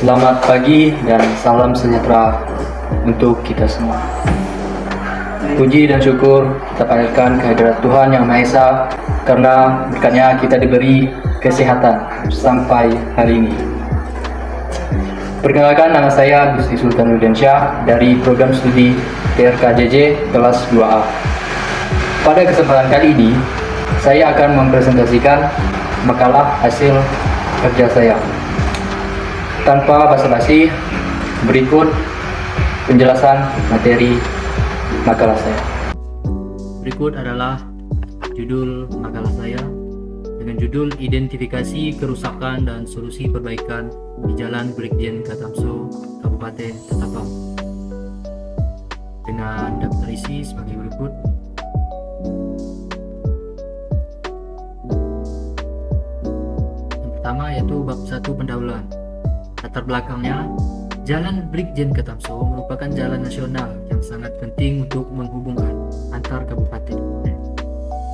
Selamat pagi dan salam sejahtera untuk kita semua. Puji dan syukur kita panjatkan kehadirat Tuhan Yang Maha Esa karena berkatnya kita diberi kesehatan sampai hari ini. Perkenalkan, nama saya Gusti Sultan Rudiansyah dari program studi TRKJJ kelas 2A. Pada kesempatan kali ini, saya akan mempresentasikan makalah hasil kerja saya. Tanpa basa-basi, berikut penjelasan materi makalah saya. Berikut adalah judul makalah saya dengan judul Identifikasi Kerusakan dan Solusi Perbaikan di Jalan Brigjen Katamso, Kabupaten Ketapang. Dengan daftar isi sebagai berikut. Yang pertama yaitu bab 1 pendahuluan. Latar belakangnya, Jalan Brigjen Katamso merupakan jalan nasional yang sangat penting untuk menghubungkan antar kabupaten.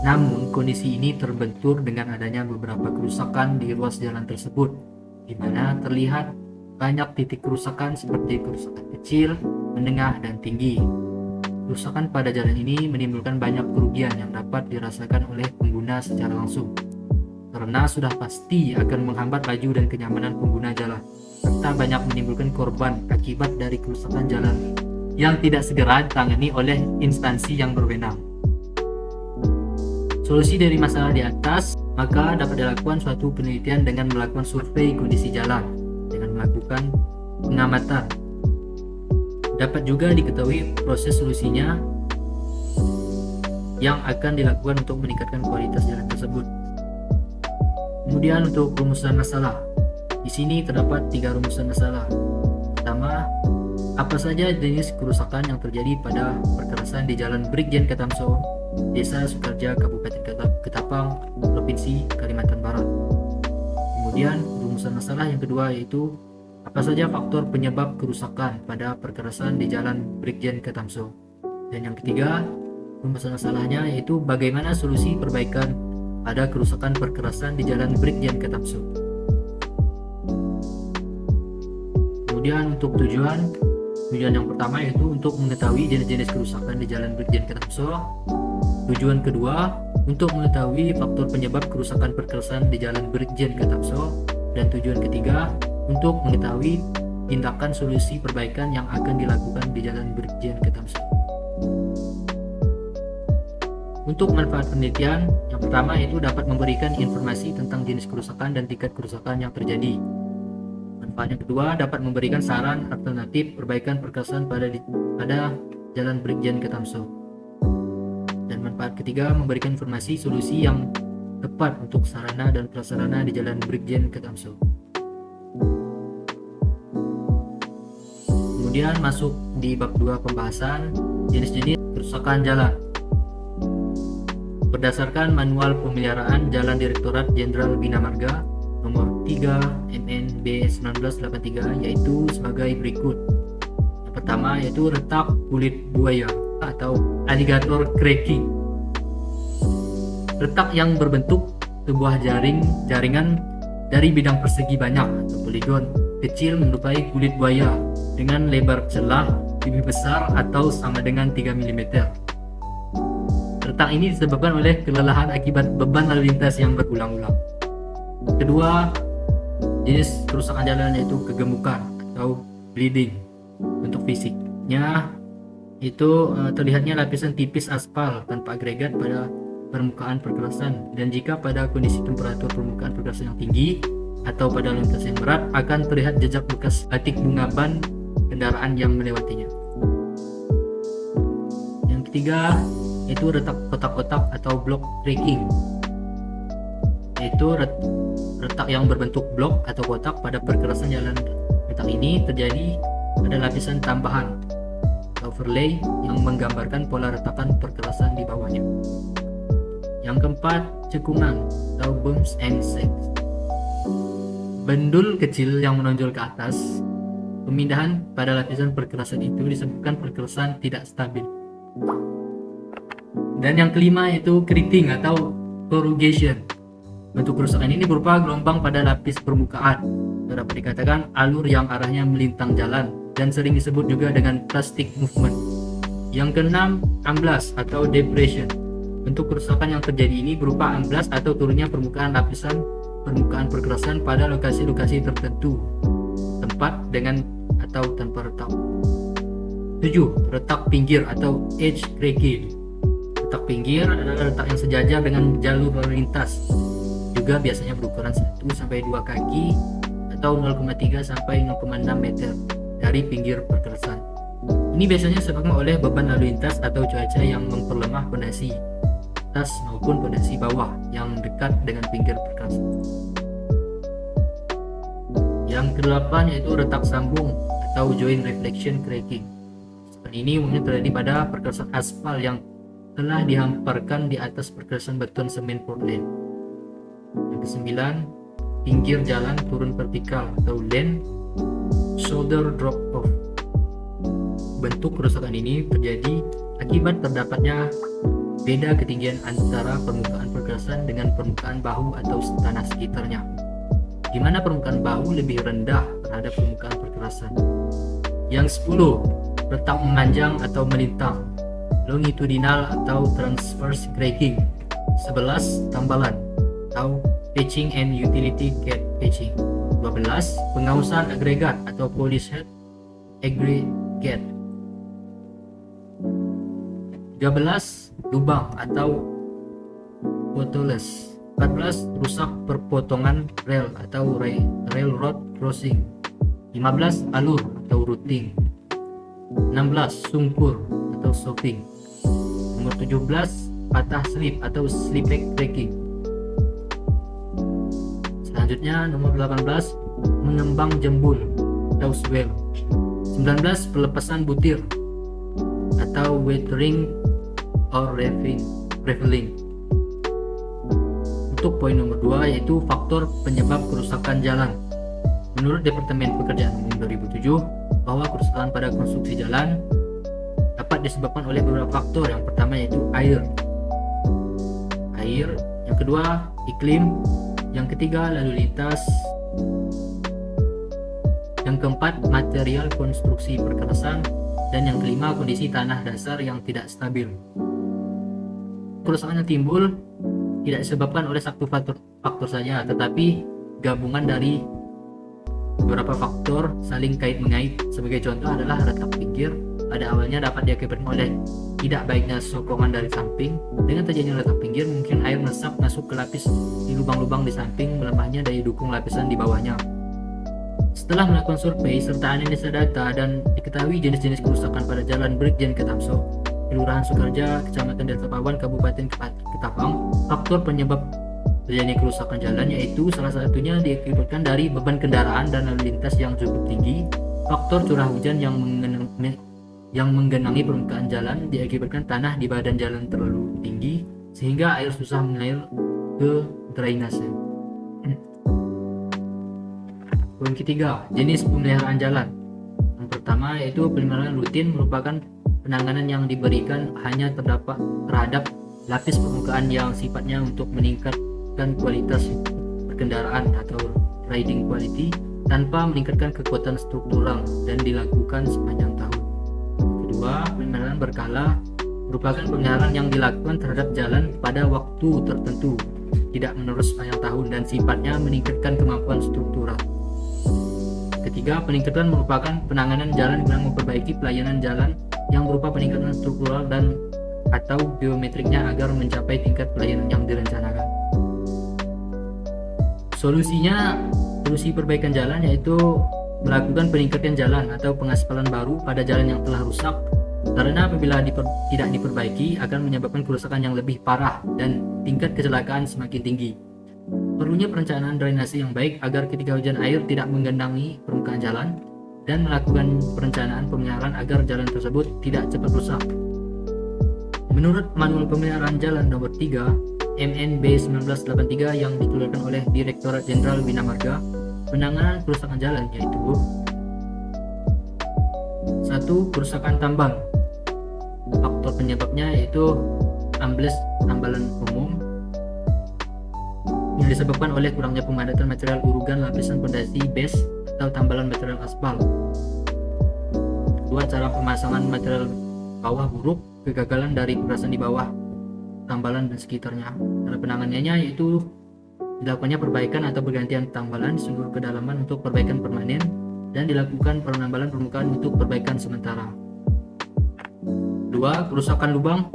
Namun, kondisi ini terbentur dengan adanya beberapa kerusakan di ruas jalan tersebut, di mana terlihat banyak titik kerusakan seperti kerusakan kecil, menengah, dan tinggi. Kerusakan pada jalan ini menimbulkan banyak kerugian yang dapat dirasakan oleh pengguna secara langsung, karena sudah pasti akan menghambat laju dan kenyamanan pengguna jalan, serta banyak menimbulkan korban akibat dari kerusakan jalan yang tidak segera ditangani oleh instansi yang berwenang. Solusi dari masalah di atas, maka dapat dilakukan suatu penelitian dengan melakukan survei kondisi jalan dengan melakukan pengamatan. Dapat juga diketahui proses solusinya yang akan dilakukan untuk meningkatkan kualitas jalan tersebut. Kemudian untuk rumusan masalah. Di sini terdapat 3 rumusan masalah. Pertama, apa saja jenis kerusakan yang terjadi pada perkerasan di Jalan Brigjen Katamso, Desa Sukarja, Kabupaten Ketapang, Provinsi Kalimantan Barat. Kemudian rumusan masalah yang kedua yaitu apa saja faktor penyebab kerusakan pada perkerasan di Jalan Brigjen Katamso. Dan yang ketiga, rumusan masalahnya yaitu bagaimana solusi perbaikan pada kerusakan perkerasan di Jalan Brigjen Katamso. Kemudian untuk tujuan yang pertama yaitu untuk mengetahui jenis-jenis kerusakan di Jalan Brigjen Katamso. Tujuan kedua untuk mengetahui faktor penyebab kerusakan perkerasan di Jalan Brigjen Katamso. Dan tujuan ketiga untuk mengetahui tindakan solusi perbaikan yang akan dilakukan di Jalan Brigjen Katamso. Untuk manfaat penelitian, yang pertama yaitu dapat memberikan informasi tentang jenis kerusakan dan tingkat kerusakan yang terjadi. Manfaat yang kedua dapat memberikan saran alternatif perbaikan perkerasan pada Jalan Brigjen Katamso. Dan manfaat ketiga memberikan informasi solusi yang tepat untuk sarana dan prasarana di Jalan Brigjen Katamso. Kemudian masuk di bab 2 pembahasan jenis-jenis kerusakan jalan. Berdasarkan Manual Pemeliharaan Jalan Direktorat Jenderal Bina Marga nomor 3 MNB 1983 yaitu sebagai berikut. Yang pertama yaitu retak kulit buaya atau alligator cracking. Retak yang berbentuk sebuah jaringan dari bidang persegi banyak atau poligon kecil menyerupai kulit buaya dengan lebar celah lebih besar atau sama dengan 3 mm. Retak ini disebabkan oleh kelelahan akibat beban lalu lintas yang berulang-ulang. Kedua, jenis kerusakan jalan yaitu kegemukan atau bleeding. Bentuk fisiknya itu terlihatnya lapisan tipis aspal tanpa agregat pada permukaan perkerasan, dan jika pada kondisi temperatur permukaan perkerasan yang tinggi atau pada lintas yang berat akan terlihat jejak bekas batik bunga ban kendaraan yang melewatinya. Yang ketiga yaitu retak kotak-kotak atau block cracking, yaitu retak yang berbentuk blok atau kotak pada perkerasan jalan. Retak ini terjadi pada lapisan tambahan overlay yang menggambarkan pola retakan perkerasan di bawahnya. Yang keempat, cekungan atau bumps and sags. Bendul kecil yang menonjol ke atas. Pemindahan pada lapisan perkerasan itu disebabkan perkerasan tidak stabil. Dan yang kelima yaitu keriting atau corrugation. Bentuk kerusakan ini berupa gelombang pada lapis permukaan dapat dikatakan alur yang arahnya melintang jalan dan sering disebut juga dengan plastic movement. Yang keenam, amblas atau depression. Bentuk kerusakan yang terjadi ini berupa amblas atau turunnya permukaan pergerasan pada lokasi-lokasi tertentu, tempat dengan atau tanpa retak. 7. Retak pinggir atau edge cracking. Retak pinggir adalah retak yang sejajar dengan jalur lalu lintas. Juga biasanya berukuran 1-2 kaki atau 0,3 sampai 0,6 meter dari pinggir pergerasan. Ini biasanya disebabkan oleh beban lalu lintas atau cuaca yang memperlemah pondasi atas maupun pondasi bawah yang dekat dengan pinggir pergerasan. Yang kedelapan yaitu retak sambung atau joint reflection cracking. Seperti ini umumnya terjadi pada pergerasan aspal yang telah dihamparkan di atas pergerasan beton semen Portland. Yang kesembilan, pinggir jalan turun vertikal atau land shoulder drop off. Bentuk kerusakan ini terjadi akibat terdapatnya beda ketinggian antara permukaan pergerasan dengan permukaan bahu atau tanah sekitarnya, di mana permukaan bahu lebih rendah terhadap permukaan pergerasan. Yang 10, retak memanjang atau melintang longitudinal atau transverse cracking. 11, tambalan atau patching and utility gate patching. 12, pengausan agregat atau polished aggregate. 13, lubang atau potholes. 14, rusak perpotongan rel atau railroad crossing. 15, alur atau routing. 16, sungkur atau softing. Nomor 17, patah slip atau slipback cracking. Selanjutnya nomor 18, mengembang jembul atau swell. 19, pelepasan butir atau weathering or raveling. Untuk poin nomor 2 yaitu faktor penyebab kerusakan jalan. Menurut Departemen Pekerjaan Umum 2007, bahwa kerusakan pada konstruksi jalan dapat disebabkan oleh beberapa faktor. Yang pertama yaitu air, yang kedua iklim, yang ketiga lalu lintas, yang keempat material konstruksi perkerasan, dan yang kelima kondisi tanah dasar yang tidak stabil. Kerusakan yang timbul tidak disebabkan oleh satu faktor saja, tetapi gabungan dari beberapa faktor saling kait-mengait. Sebagai contoh adalah retak pinggir. Pada awalnya dapat diakibatkan oleh tidak baiknya sokongan dari samping. Dengan terjadinya retak pinggir, mungkin air meresap masuk ke lapis di lubang-lubang di samping, melemahnya daya dukung lapisan di bawahnya. Setelah melakukan survei serta analisa data dan diketahui jenis-jenis kerusakan pada jalan Brigjen Ketamso, Kelurahan Sukarja, Kecamatan Delta Pawan, Kabupaten Ketapang, faktor penyebab terjadinya kerusakan jalan yaitu salah satunya diakibatkan dari beban kendaraan dan lalu lintas yang cukup tinggi, faktor curah hujan yang menggenangi permukaan jalan diakibatkan tanah di badan jalan terlalu tinggi sehingga air susah mengalir ke drainase. Poin ketiga, jenis pemeliharaan jalan. Yang pertama yaitu pemeliharaan rutin merupakan penanganan yang diberikan hanya terhadap lapis permukaan yang sifatnya untuk meningkatkan kualitas berkendaraan atau riding quality tanpa meningkatkan kekuatan struktural dan dilakukan sepanjang tahun. Kedua, pemeliharaan berkala merupakan pemeliharaan yang dilakukan terhadap jalan pada waktu tertentu, tidak menerus sepanjang tahun dan sifatnya meningkatkan kemampuan struktural. Ketiga, peningkatan merupakan penanganan jalan guna memperbaiki pelayanan jalan yang berupa peningkatan struktural dan atau geometriknya agar mencapai tingkat pelayanan yang direncanakan. Solusi perbaikan jalan yaitu melakukan peningkatan jalan atau pengaspalan baru pada jalan yang telah rusak, karena apabila tidak diperbaiki akan menyebabkan kerusakan yang lebih parah dan tingkat kecelakaan semakin tinggi. Perlunya perencanaan drainase yang baik agar ketika hujan air tidak menggenangi permukaan jalan, dan melakukan perencanaan pemeliharaan agar jalan tersebut tidak cepat rusak. Menurut Manual Pemeliharaan Jalan nomor 3 MNB 1983 yang dikeluarkan oleh Direktorat Jenderal Bina Marga, penanganan kerusakan jalan yaitu 1. Kerusakan tambang. Faktor penyebabnya yaitu ambles tambalan umum. yang disebabkan oleh kurangnya pemadatan material urugan lapisan pondasi base atau tambalan material aspal. Kedua, cara pemasangan material bawah buruk, kegagalan dari perasan di bawah tambalan dan sekitarnya. Cara penanganannya yaitu dilakukannya perbaikan atau pergantian tambalan seluruh kedalaman untuk perbaikan permanen dan dilakukan penambalan permukaan untuk perbaikan sementara. Dua, kerusakan lubang.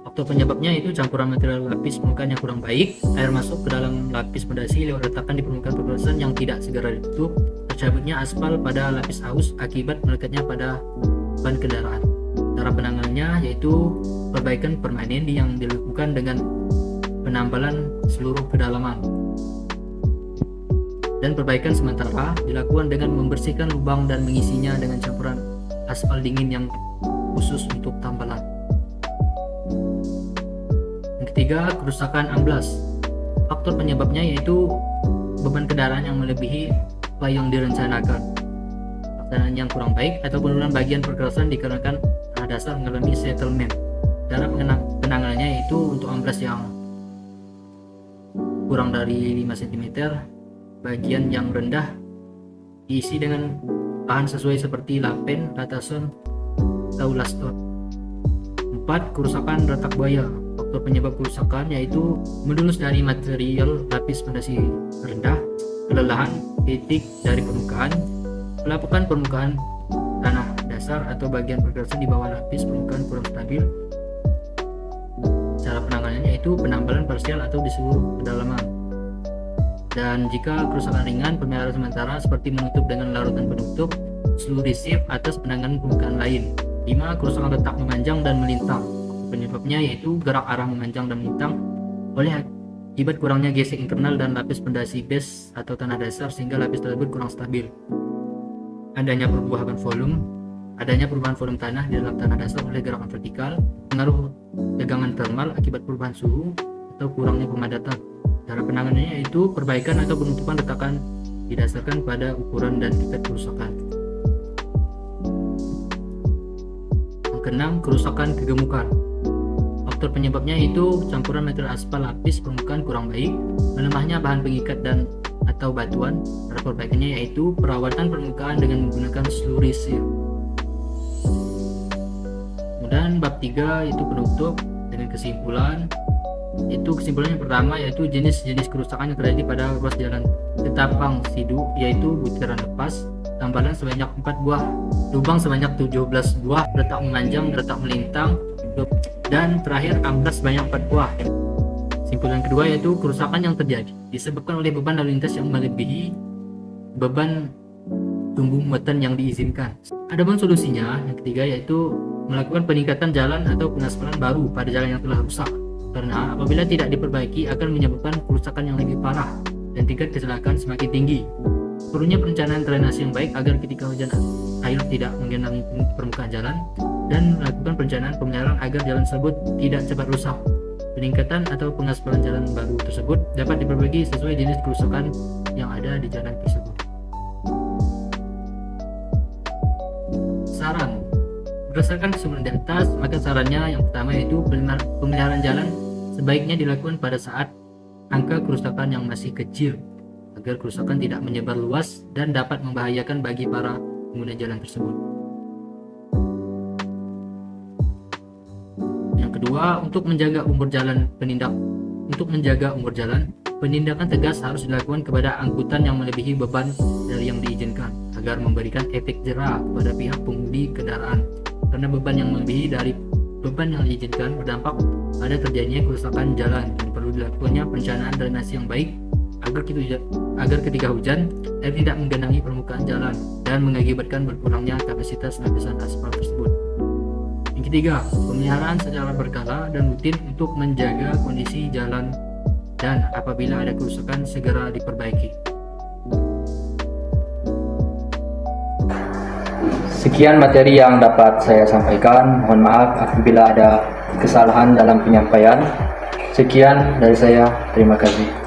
Faktor penyebabnya yaitu campuran material lapis permukaan yang kurang baik, air masuk ke dalam lapis pondasi lewat retakan di permukaan perbatasan yang tidak segera ditutup, tercabutnya aspal pada lapis aus akibat melekatnya pada ban kendaraan. Cara penanganannya yaitu perbaikan permanen yang dilakukan dengan penambalan seluruh kedalaman, dan perbaikan sementara dilakukan dengan membersihkan lubang dan mengisinya dengan campuran aspal dingin yang khusus untuk tambalan. Yang ketiga, kerusakan amblas. Faktor penyebabnya yaitu beban kendaraan yang melebihi apa yang direncanakan, pelaksanaan yang kurang baik, atau penurunan bagian perkerasan dikarenakan tanah dasar mengalami settlement. Cara penanganannya yaitu untuk amblas yang kurang dari 5 cm, bagian yang rendah diisi dengan bahan sesuai seperti lapen, latason, atau laston. 4. Kerusakan retak buaya. Faktor penyebab kerusakan yaitu mendulus dari material lapis pondasi rendah, kelelahan titik dari permukaan, pelapukan permukaan tanah dasar atau bagian pergerasan di bawah lapis permukaan kurang stabil. Cara penanganannya yaitu penambalan parsial atau di seluruh kedalaman. Dan jika kerusakan ringan, pemeliharaan sementara seperti menutup dengan larutan penutup, seluruh resif atas penanganan permukaan lain. 5. Kerusakan retak memanjang dan melintang. Penyebabnya yaitu gerak arah memanjang dan melintang oleh akibat kurangnya gesek internal dan lapis pondasi base atau tanah dasar sehingga lapis tersebut kurang stabil. Adanya perubahan volume tanah di dalam tanah dasar oleh gerakan vertikal, pengaruh tegangan termal akibat perubahan suhu, atau kurangnya pemadatan. Cara penanganannya yaitu perbaikan atau penutupan retakan didasarkan pada ukuran dan tingkat kerusakan. Yang keenam, kerusakan kegemukan. Faktor penyebabnya yaitu campuran material aspal lapis permukaan kurang baik, melemahnya bahan pengikat dan atau batuan. Cara perbaikannya yaitu perawatan permukaan dengan menggunakan slurisir. Kemudian bab 3 yaitu penutup dengan kesimpulan. Kesimpulan yang pertama yaitu jenis-jenis kerusakan yang terjadi pada ruas jalan Ketapang Sidu, yaitu butiran lepas, tambalan sebanyak 4 buah, lubang sebanyak 17 buah, retak memanjang, retak melintang, dan terakhir amblas sebanyak 4 buah. Kesimpulan kedua yaitu kerusakan yang terjadi disebabkan oleh beban lalu lintas yang melebihi beban tumbuh muatan yang diizinkan. Adapun solusinya yang ketiga yaitu melakukan peningkatan jalan atau pengaspalan baru pada jalan yang telah rusak, karena apabila tidak diperbaiki akan menyebabkan kerusakan yang lebih parah dan tingkat kecelakaan semakin tinggi. Perlunya perencanaan drainase yang baik agar ketika hujan air tidak menggenangi permukaan jalan, dan melakukan perencanaan pemeliharaan agar jalan tersebut tidak cepat rusak. Peningkatan atau pengaspalan jalan baru tersebut dapat diperbaiki sesuai jenis kerusakan yang ada di jalan tersebut. Saran. Berdasarkan sumber di atas, maka sarannya yang pertama yaitu pemeliharaan jalan sebaiknya dilakukan pada saat angka kerusakan yang masih kecil, agar kerusakan tidak menyebar luas dan dapat membahayakan bagi para pengguna jalan tersebut. Yang kedua, untuk menjaga umur jalan, penindakan tegas harus dilakukan kepada angkutan yang melebihi beban dari yang diizinkan, agar memberikan efek jera kepada pihak pengemudi kendaraan, karena beban yang melebihi dari beban yang diizinkan berdampak pada terjadinya kerusakan jalan, dan perlu dilakukannya perencanaan drainase yang baik agar ketika hujan air tidak menggenangi permukaan jalan dan mengakibatkan berkurangnya kapasitas lapisan aspal tersebut. Yang ketiga, pemeliharaan secara berkala dan rutin untuk menjaga kondisi jalan, dan apabila ada kerusakan segera diperbaiki. Sekian materi yang dapat saya sampaikan. Mohon maaf apabila ada kesalahan dalam penyampaian. Sekian dari saya. Terima kasih.